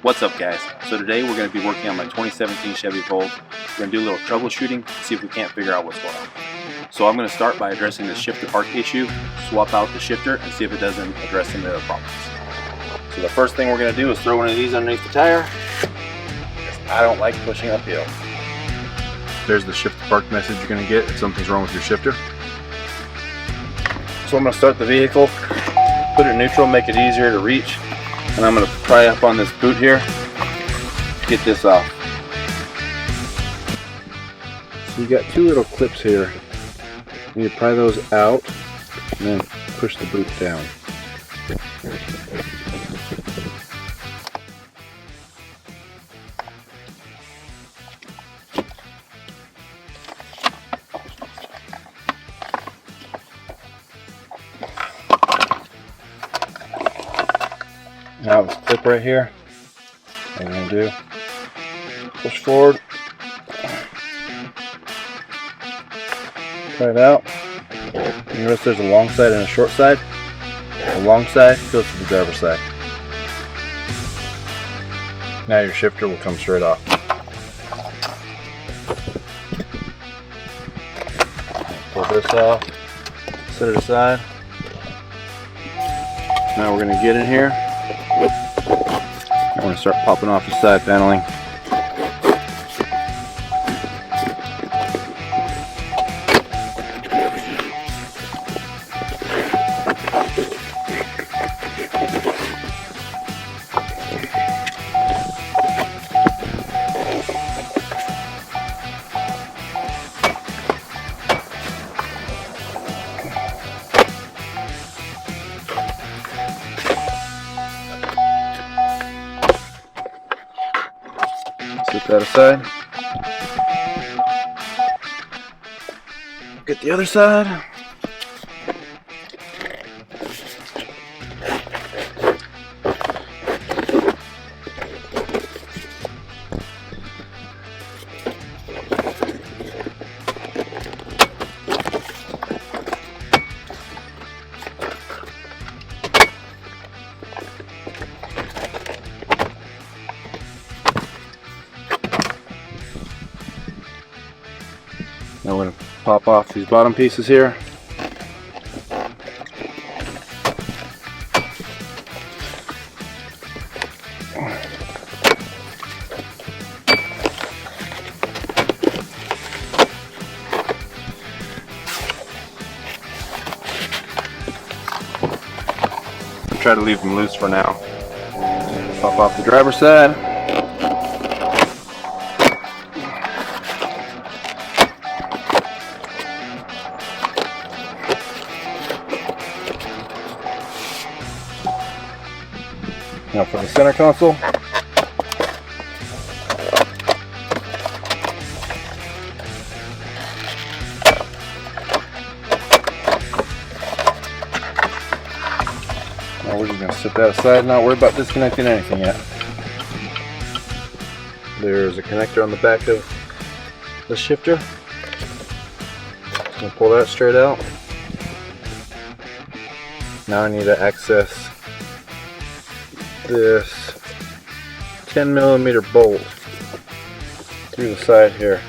What's up, guys? So today we're going to be working on my 2017 Chevy Volt. We're going to do a little troubleshooting, see if we can't figure out what's going on. So I'm going to start by addressing the shifter arc issue, swap out the shifter, and see if it doesn't address some of the other problems. So the first thing we're going to do is throw one of these underneath the tire. I don't like pushing uphill. There's the shifter arc message you're going to get if something's wrong with your shifter. So I'm going to start the vehicle, put it in neutral, make it easier to reach. And I'm going to pry up on this boot here to get this off. So you got two little clips here. You need to pry those out and then push the boot down. Now this clip right here, what I'm going to do, push forward, pry it out. You notice there's a long side and a short side. The long side goes to the driver's side. Now your shifter will come straight off. Pull this off, set it aside. Now we're going to get in here. I'm going to start popping off the side paneling. Set that aside. Get the other side. Now we're going to pop off these bottom pieces here. Try to leave them loose for now. Pop off the driver's side. Now for the center console, now we're just going to set that aside and not worry about disconnecting anything yet. There's a connector on the back of the shifter. Just going to pull that straight out. Now I need to access this 10mm bolt through the side here.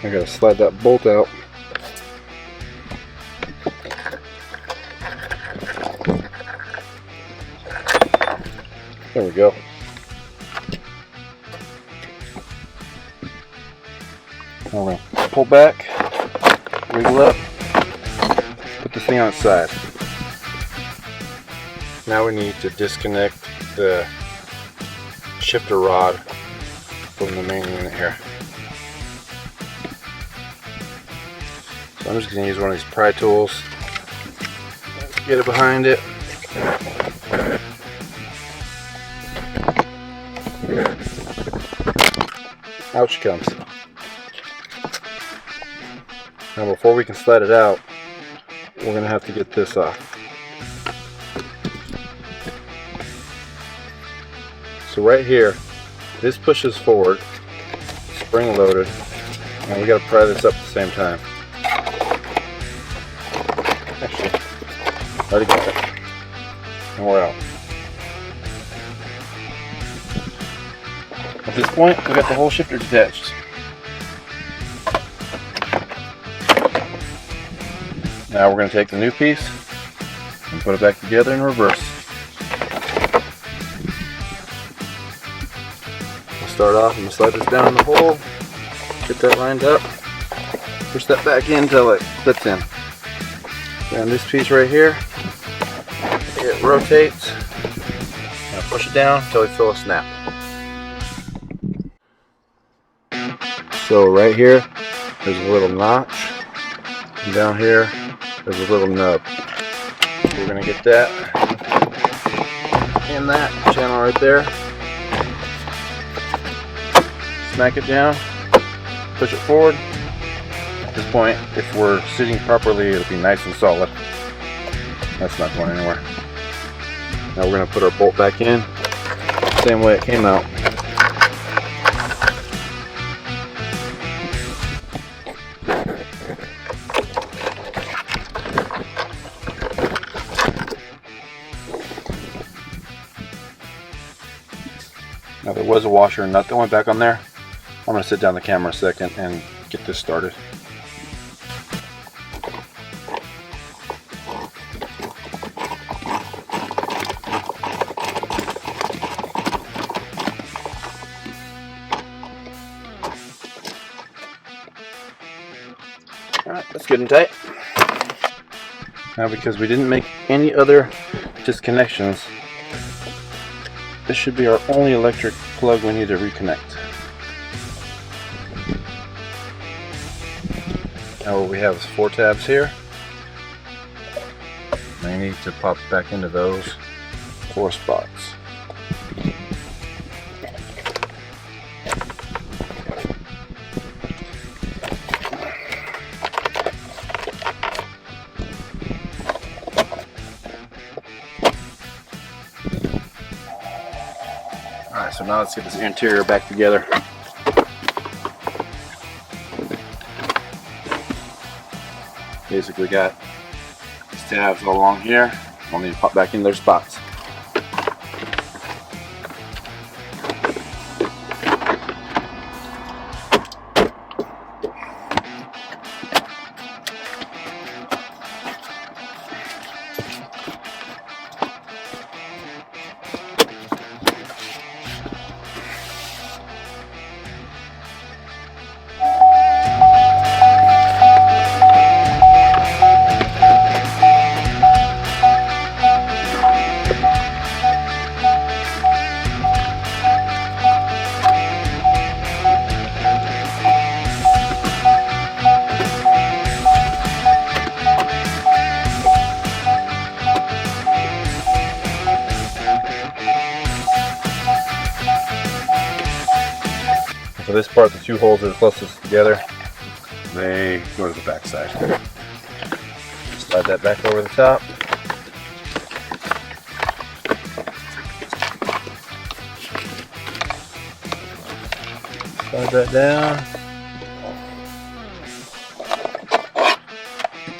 I gotta slide that bolt out. There we go. Now we're gonna pull back, wiggle up, put this thing on its side. Now we need to disconnect the shifter rod from the main unit here. So I'm just going to use one of these pry tools, get it behind it, Out she comes. Now before we can slide it out, we're going to have to get this off. So right here, this pushes forward, spring loaded, and we got to pry this up at the same time. Actually, already got it. And we're out. At this point, we got the whole shifter detached. Now we're going to take the new piece and put it back together in reverse. We'll start off, I'm going to slide this down in the hole, get that lined up, push that back in until it fits in. And this piece right here, it rotates. Now push it down until we feel a snap. So right here, there's a little notch, and down here, there's a little nub. We're going to get that in that channel right there. Smack it down, push it forward. At this point, if we're sitting properly, it'll be nice and solid. That's not going anywhere. Now we're going to put our bolt back in, same way it came out. Now there was a washer and nut that went back on there. I'm going to sit down the camera a second and get this started. Alright, that's good and tight. Now because we didn't make any other disconnections, this should be our only electric plug we need to reconnect. Now what we have is 4 tabs here. We need to pop back into those 4 spots. Alright, so now let's get this interior back together. Basically got these tabs all along here. We'll need to pop back in their spots. For this part, the 2 holes that are closest together, they go to the back side. Slide that back over the top. Slide that down.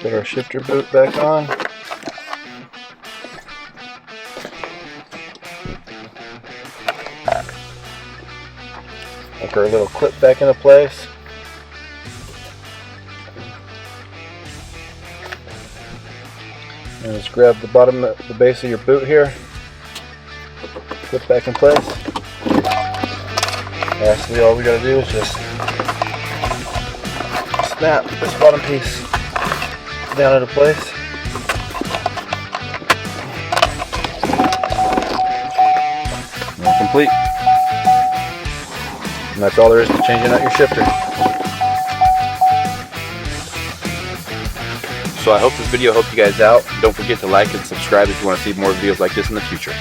Put our shifter boot back on. Hook our little clip back into place. And just grab the bottom, the base of your boot here. Clip back in place. Lastly, all we gotta do is just snap this bottom piece down into place. And we're complete. And that's all there is to changing out your shifter. So I hope this video helped you guys out. Don't forget to like and subscribe if you want to see more videos like this in the future.